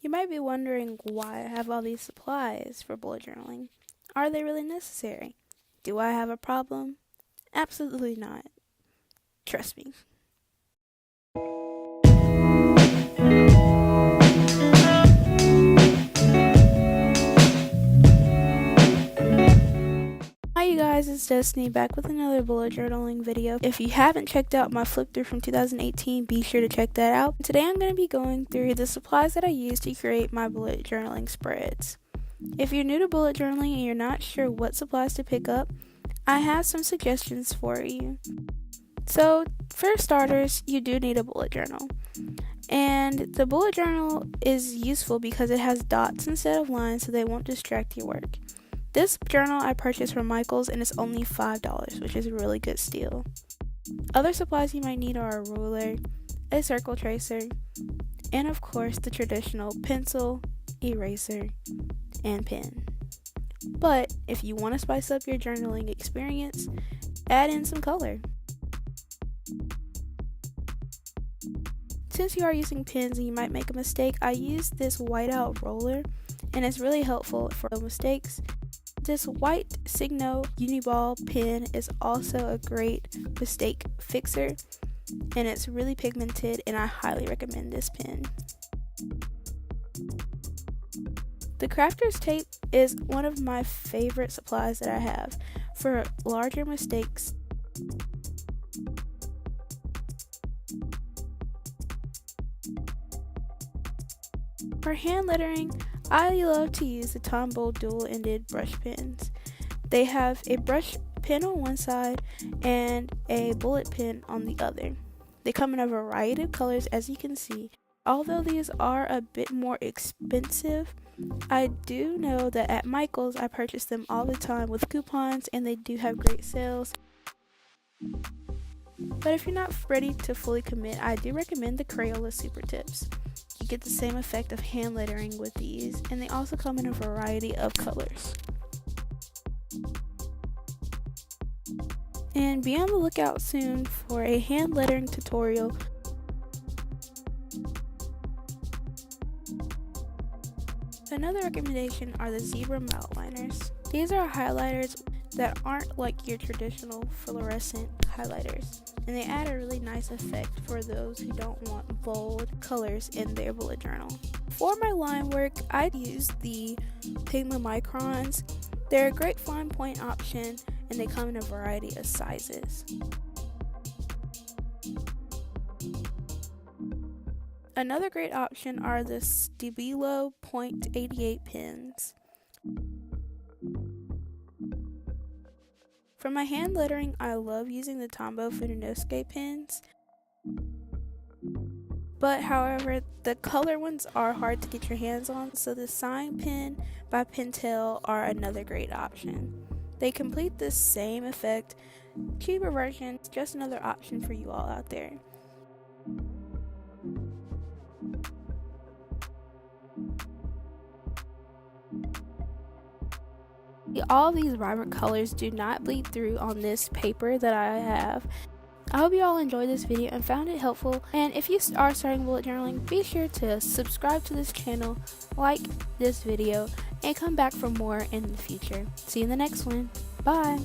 You might be wondering why I have all these supplies for bullet journaling. Are they really necessary? Do I have a problem? Absolutely not. Trust me. Hi you guys, it's Destiny back with another bullet journaling video. If you haven't checked out my flip through from 2018, be sure to check that out. Today I'm going to be going through the supplies that I use to create my bullet journaling spreads. If you're new to bullet journaling and you're not sure what supplies to pick up, I have some suggestions for you. So, for starters, you do need a bullet journal. And the bullet journal is useful because it has dots instead of lines so they won't distract your work. This journal I purchased from Michael's and it's only $5, which is a really good steal. Other supplies you might need are a ruler, a circle tracer, and of course the traditional pencil, eraser, and pen. But if you want to spice up your journaling experience, add in some color. Since you are using pens and you might make a mistake, I use this whiteout roller and it's really helpful for mistakes. This white Signo Uniball pen is also a great mistake fixer and it's really pigmented and I highly recommend this pen. The crafter's tape is one of my favorite supplies that I have for larger mistakes. For hand lettering, I love to use the Tombow dual-ended brush pens. They have a brush pen on one side and a bullet pen on the other. They come in a variety of colors, as you can see. Although these are a bit more expensive, I do know that at Michael's I purchase them all the time with coupons and they do have great sales. But if you're not ready to fully commit, I do recommend the Crayola Super Tips. You get the same effect of hand lettering with these, and they also come in a variety of colors. And be on the lookout soon for a hand lettering tutorial. Another recommendation are the Zebra Outliners. These are highlighters that aren't like your traditional fluorescent highlighters, and they add a really nice effect for those who don't want bold colors in their bullet journal. For my line work, I use the Pigma Microns. They're a great fine point option and they come in a variety of sizes. Another great option are the Stabilo .88 pens. For my hand lettering, I love using the Tombow Fudenosuke pens. But however, the color ones are hard to get your hands on, so the Sign pen by Pentel are another great option. They complete the same effect, cheaper version, just another option for you all out there. All of these vibrant colors do not bleed through on this paper that I have. I hope you all enjoyed this video and found it helpful, and if you are starting bullet journaling, be sure to subscribe to this channel, like this video, and come back for more in the future. See you in the next one. Bye!